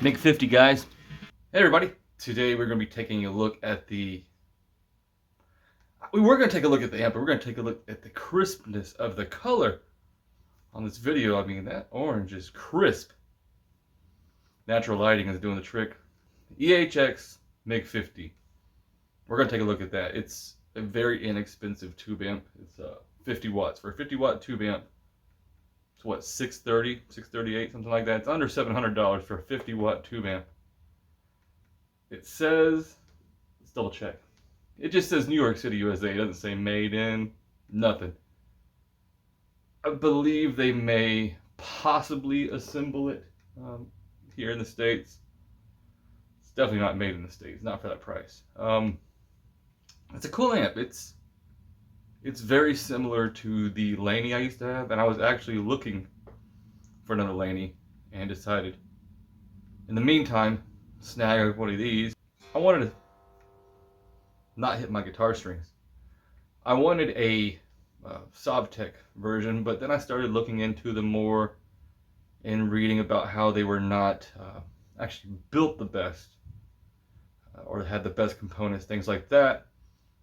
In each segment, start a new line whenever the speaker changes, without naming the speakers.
MIG-50, guys. Hey everybody. Today we're going to be taking a look at the... we're going to take a look at the amp, but we're going to take a look at the crispness of the color on this video. I mean, that orange is crisp. Natural lighting is doing the trick. Egx MIG-50. We're going to take a look at that. It's a very inexpensive tube amp. It's 50 watts. For a 50 watt tube amp, it's what, $630, $638, something like that. It's under $700 for a 50 watt tube amp. It says, let's double check. It just says New York City, USA. It doesn't say made in, nothing. I believe they may possibly assemble it here in the States. It's definitely not made in the States, not for that price. It's a cool amp. It's very similar to the Laney I used to have, and I was actually looking for another Laney and decided, in the meantime, snag one of these. I wanted to not hit my guitar strings. I wanted a Sobtech version, but then I started looking into them more and reading about how they were not actually built the best or had the best components, things like that.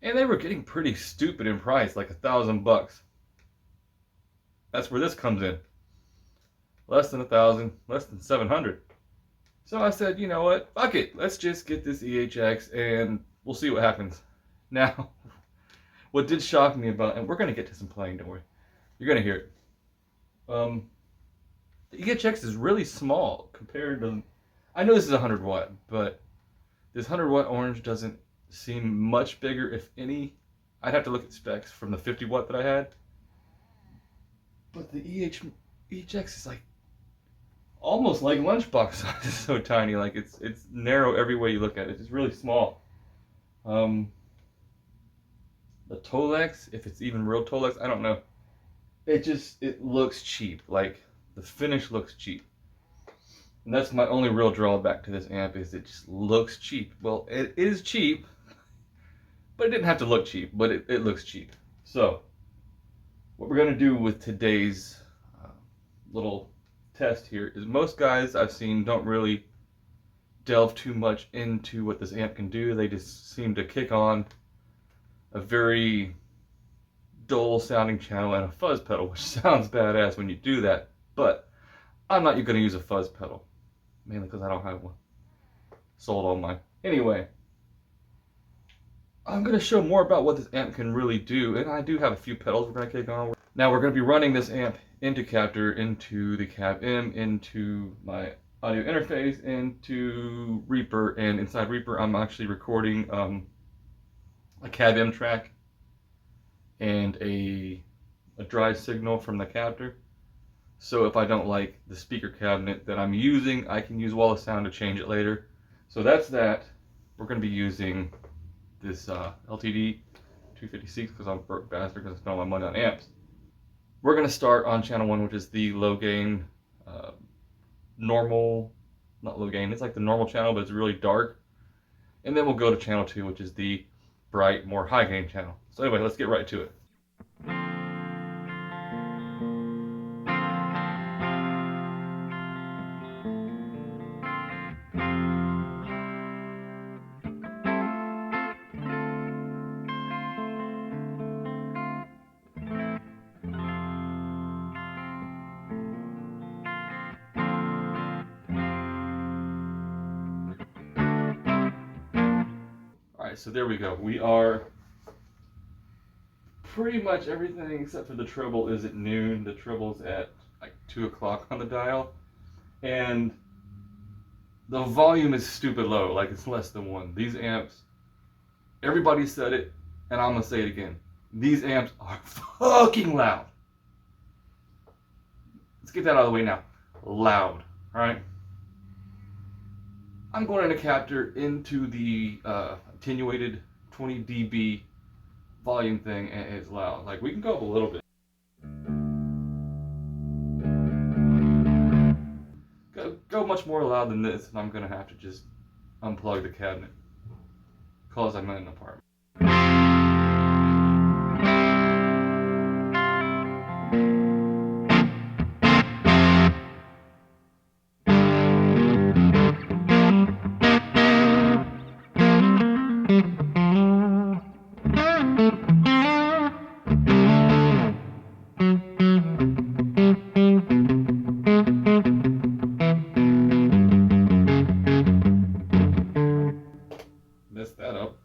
And they were getting pretty stupid in price, like $1,000. That's where this comes in. Less than 1,000, less than 700. So I said, you know what? Fuck it. Let's just get this Egx and we'll see what happens. Now, what did shock me about, and we're gonna get to some playing, don't worry. You're gonna hear it. The Egx is really small compared to. I know this is 100 watt, but this 100 watt orange doesn't seem much bigger, if any. I'd have to look at specs from the 50 watt that I had. But the Egx is like almost like lunchbox size. It's so tiny, like it's narrow every way you look at it. It's really small. The Tolex, if it's even real Tolex, I don't know. It looks cheap. Like the finish looks cheap. And that's my only real drawback to this amp, is it just looks cheap. Well, it is cheap, but it didn't have to look cheap, but it looks cheap. So, what we're going to do with today's little test here is, most guys I've seen don't really delve too much into what this amp can do. They just seem to kick on a very dull sounding channel and a fuzz pedal, which sounds badass when you do that, but I'm not going to use a fuzz pedal, mainly because I don't have one. Sold all mine. Anyway, I'm going to show more about what this amp can really do, and I do have a few pedals we're going to kick on. Now we're going to be running this amp into Captor, into the Cab M, into my audio interface, into Reaper, and inside Reaper I'm actually recording a Cab M track and a drive signal from the Captor. So if I don't like the speaker cabinet that I'm using, I can use Wall of Sound to change it later. So that's that. We're going to be using this LTD 256 because I'm a broke bastard because I spent all my money on amps. We're going to start on channel 1, which is the low gain, normal, not low gain, it's like the normal channel, but it's really dark. And then we'll go to channel 2, which is the bright, more high gain channel. So anyway, let's get right to it. Alright, so there we go. We are pretty much everything except for the treble is at noon. The treble's at like 2 o'clock on the dial, and the volume is stupid low, like it's less than 1. These amps, everybody said it, and I'm gonna say it again. These amps are fucking loud. Let's get that out of the way now. Loud, alright? I'm going into Capture into the attenuated 20 dB volume thing, and it's loud. Like, we can go up a little bit. Go much more loud than this, and I'm gonna have to just unplug the cabinet because I'm in an apartment. Messed that up.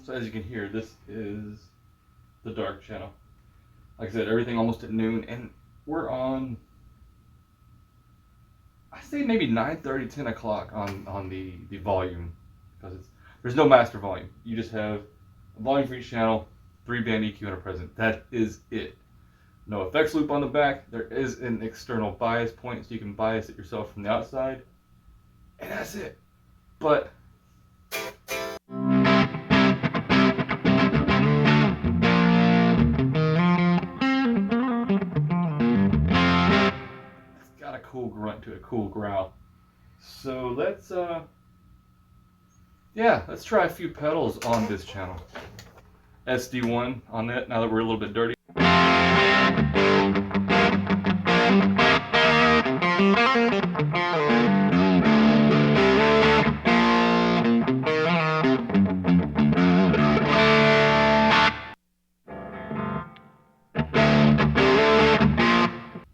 So as you can hear, this is the dark channel. Like I said, everything almost at noon, and we're on, I say maybe 9:30, 10 o'clock on the volume, because there's no master volume. You just have a volume for each channel, 3-band EQ, and a present. That is it. No effects loop on the back. There is an external bias point, so you can bias it yourself from the outside, and that's it. But cool grunt to a cool growl. So let's try a few pedals on this channel. SD1 on that, now that we're a little bit dirty.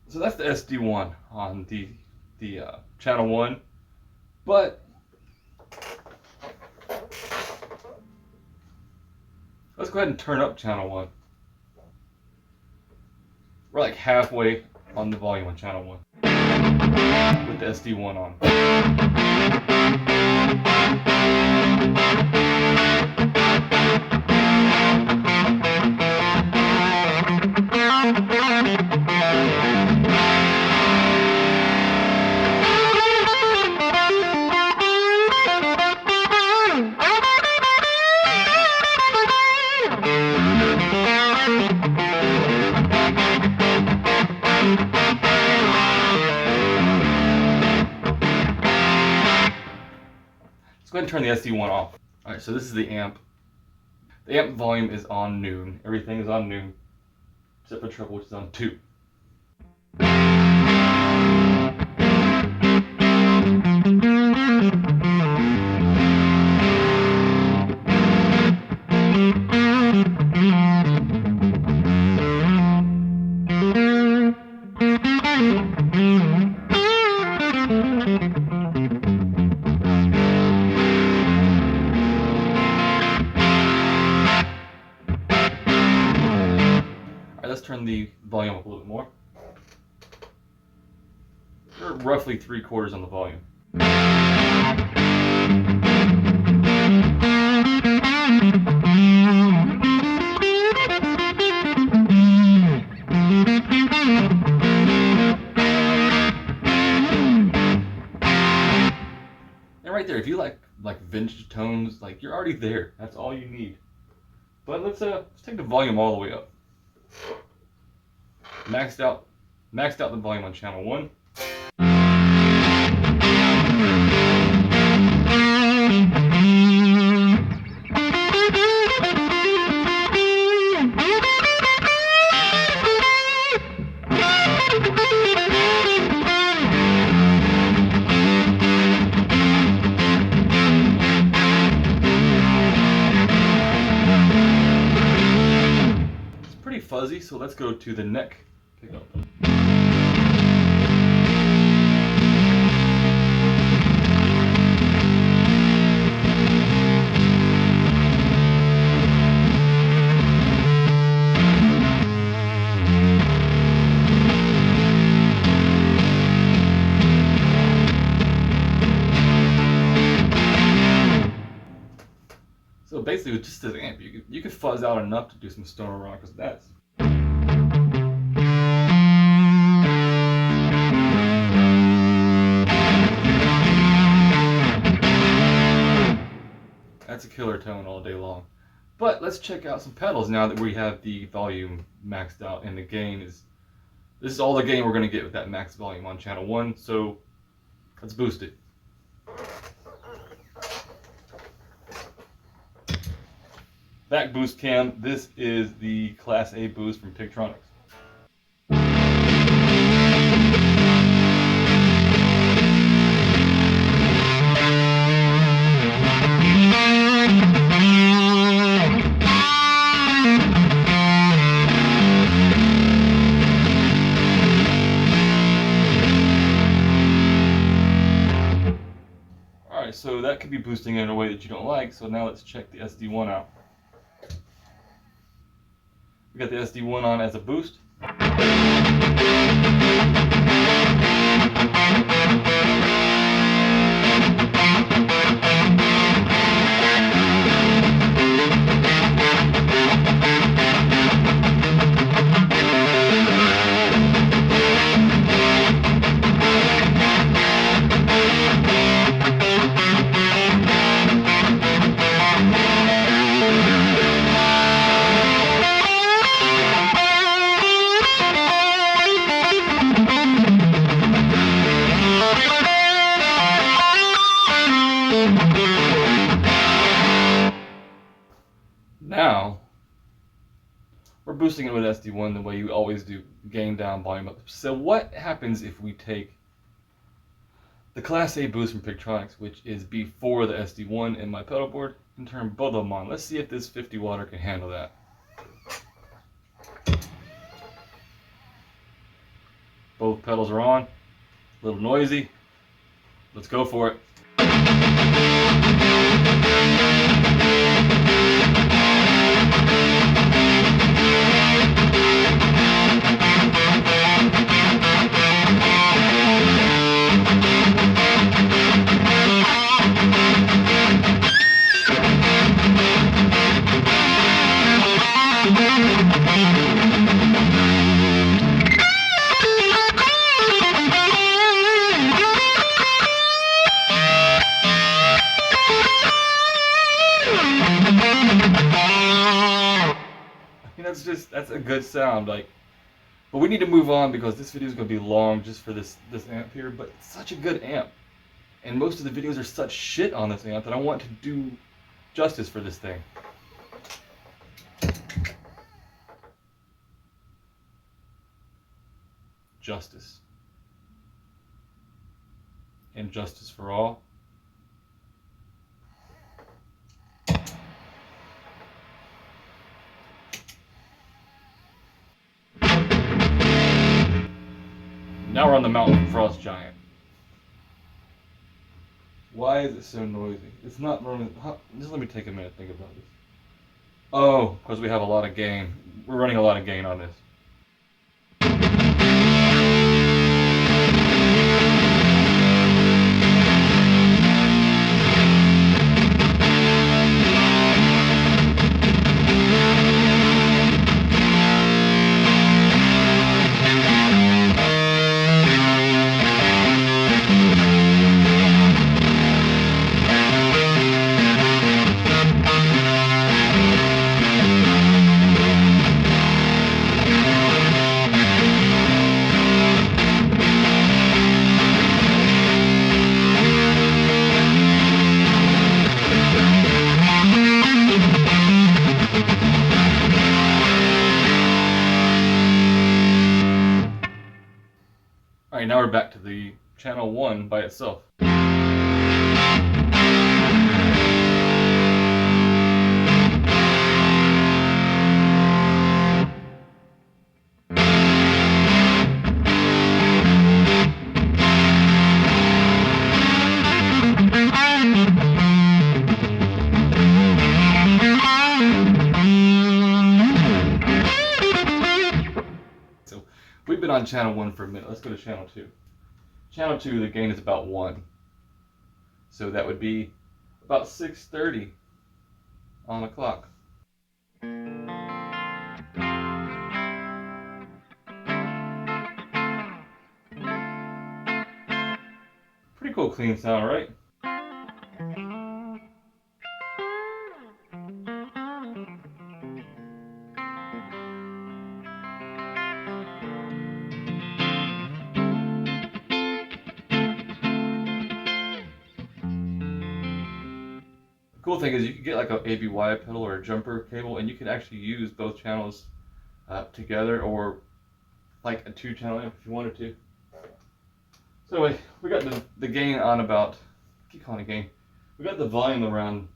So that's the SD1 on the channel 1, but let's go ahead and turn up channel 1. We're like halfway on the volume on channel 1 with the SD1 on. Go ahead and turn the SD1 off. Alright, so this is the amp. The amp volume is on noon. Everything is on noon, except for treble, which is on 2. Let's turn the volume up a little bit more. We're roughly 3/4 on the volume. And right there, if you like vintage tones, like you're already there. That's all you need. But let's take the volume all the way up. Maxed out the volume on channel 1. fuzzy, so let's go to the neck pickup. So basically, with just this amp, you could fuzz out enough to do some stoner rockers. That's a killer tone all day long. But let's check out some pedals now that we have the volume maxed out, and the gain is, this is all the gain we're going to get with that max volume on channel 1, so let's boost it. Back boost cam, this is the Class A boost from Pigtronics. Alright, so that could be boosting in a way that you don't like, so now let's check the SD1 out. We got the SD1 on as a boost. Now, we're boosting it with SD1 the way you always do, gain down, volume up. So what happens if we take the Class A boost from Pigtronics, which is before the SD1 in my pedal board, and turn both of them on? Let's see if this 50 watter can handle that. Both pedals are on, a little noisy. Let's go for it. That's a good sound, like, but we need to move on because this video is going to be long just for this amp here. But it's such a good amp, and most of the videos are such shit on this amp that I want to do justice for this thing. Justice and justice for all. Now we're on the Mountain Frost Giant. Why is it so noisy? It's not normally. Just let me take a minute to think about this. Oh, because we have a lot of gain. We're running a lot of gain on this. Alright, now we're back to the channel 1 by itself. been on channel 1 for a minute. Let's go to channel 2. Channel 2, the gain is about 1. So that would be about 6:30 on the clock. Pretty cool clean sound, right? Cool thing is you can get like a ABY pedal or a jumper cable, and you can actually use both channels together, or like a 2-channel amp if you wanted to. So anyway, we got the gain on about, I keep calling it gain, we got the volume around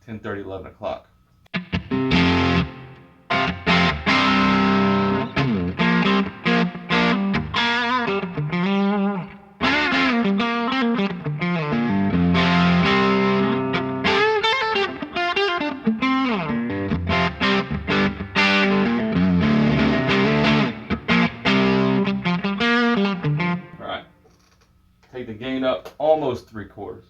10:30, 11 o'clock. Take the gain up almost 3/4.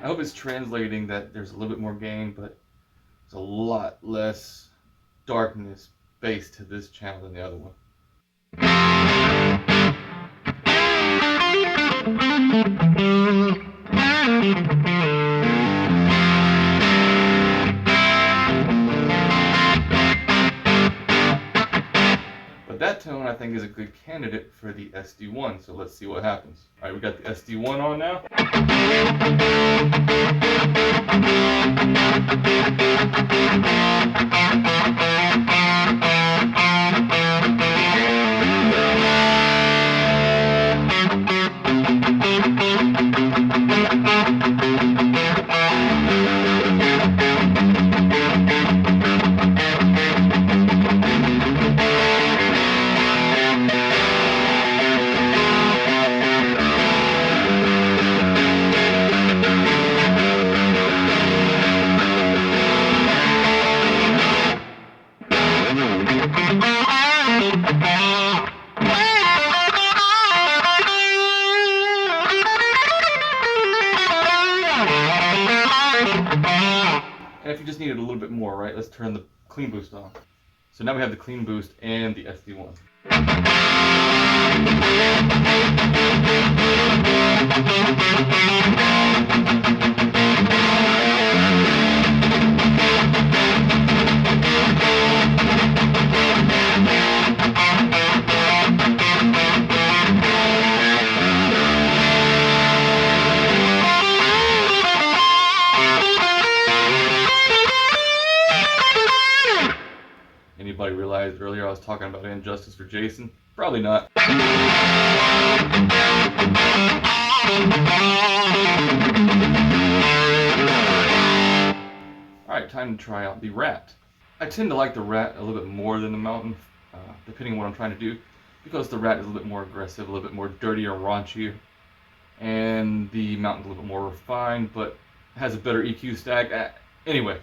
I hope it's translating that there's a little bit more gain, but there's a lot less darkness bass to this channel than the other one. But that tone I think is a good candidate for the SD1, so let's see what happens. Alright, we got the SD1 on now. And if you just needed a little bit more, right, let's turn the clean boost on. So now we have the clean boost and the SD1. Anybody realized earlier I was talking about Injustice for Jason? Probably not. Alright, time to try out the Rat. I tend to like the Rat a little bit more than the Mountain, depending on what I'm trying to do, because the Rat is a little bit more aggressive, a little bit more dirtier, raunchier, and the Mountain's a little bit more refined, but has a better EQ stack. Anyway.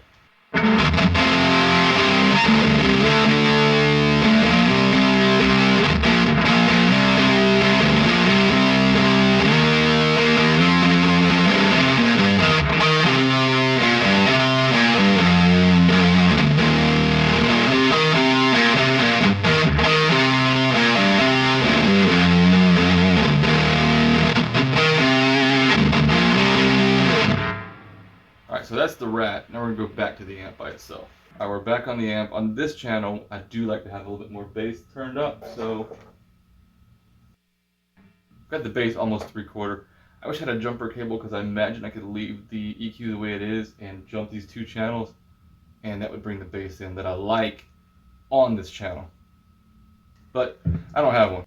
Alright, so that's the Rat. Now we're going to go back to the amp by itself. Alright, we're back on the amp. On this channel, I do like to have a little bit more bass turned up, so got the bass almost 3/4. I wish I had a jumper cable because I imagine I could leave the EQ the way it is and jump these 2 channels, and that would bring the bass in that I like on this channel. But I don't have one.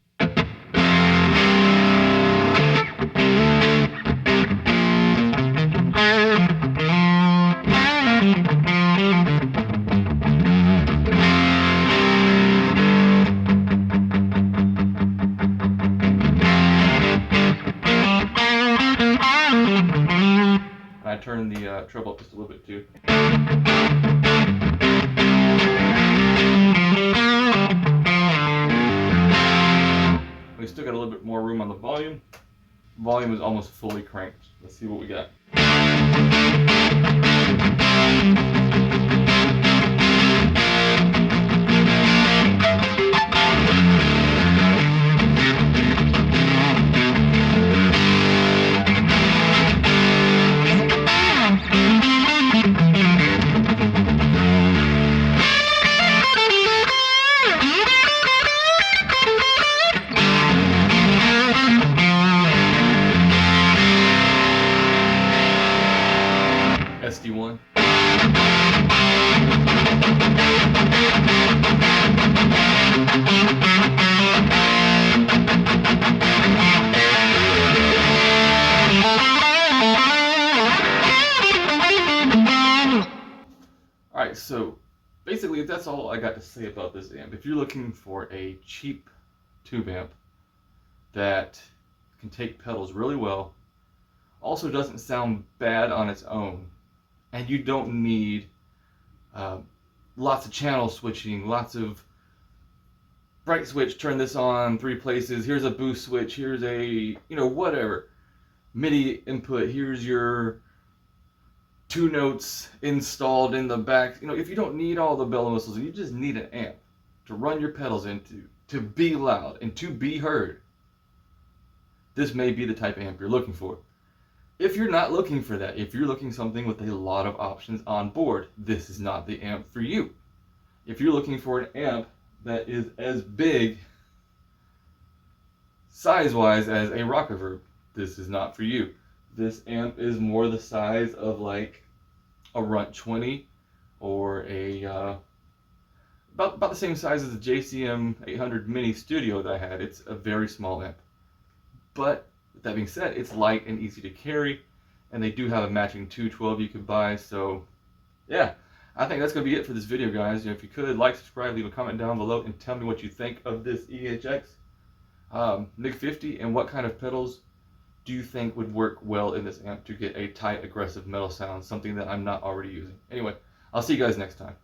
treble up just a little bit too. We still got a little bit more room on the volume. Volume is almost fully cranked. Let's see what we got. SD1. Alright, so basically that's all I got to say about this amp. If you're looking for a cheap tube amp that can take pedals really well, also doesn't sound bad on its own, and you don't need lots of channel switching, lots of bright switch, turn this on 3 places, here's a boost switch, here's a, whatever, MIDI input, here's your 2 notes installed in the back. If you don't need all the bells and whistles and you just need an amp to run your pedals into, to be loud and to be heard, this may be the type of amp you're looking for. If you're not looking for that, if you're looking something with a lot of options on board, this is not the amp for you. If you're looking for an amp that is as big size-wise as a Rockaverb, this is not for you. This amp is more the size of like a Runt 20 or a about the same size as the JCM 800 Mini Studio that I had. It's a very small amp. But with that being said, it's light and easy to carry, and they do have a matching 212 you could buy. So yeah, I think that's going to be it for this video, guys. If you could, like, subscribe, leave a comment down below, and tell me what you think of this Egx MIG-50, and what kind of pedals do you think would work well in this amp to get a tight, aggressive metal sound, something that I'm not already using. Anyway, I'll see you guys next time.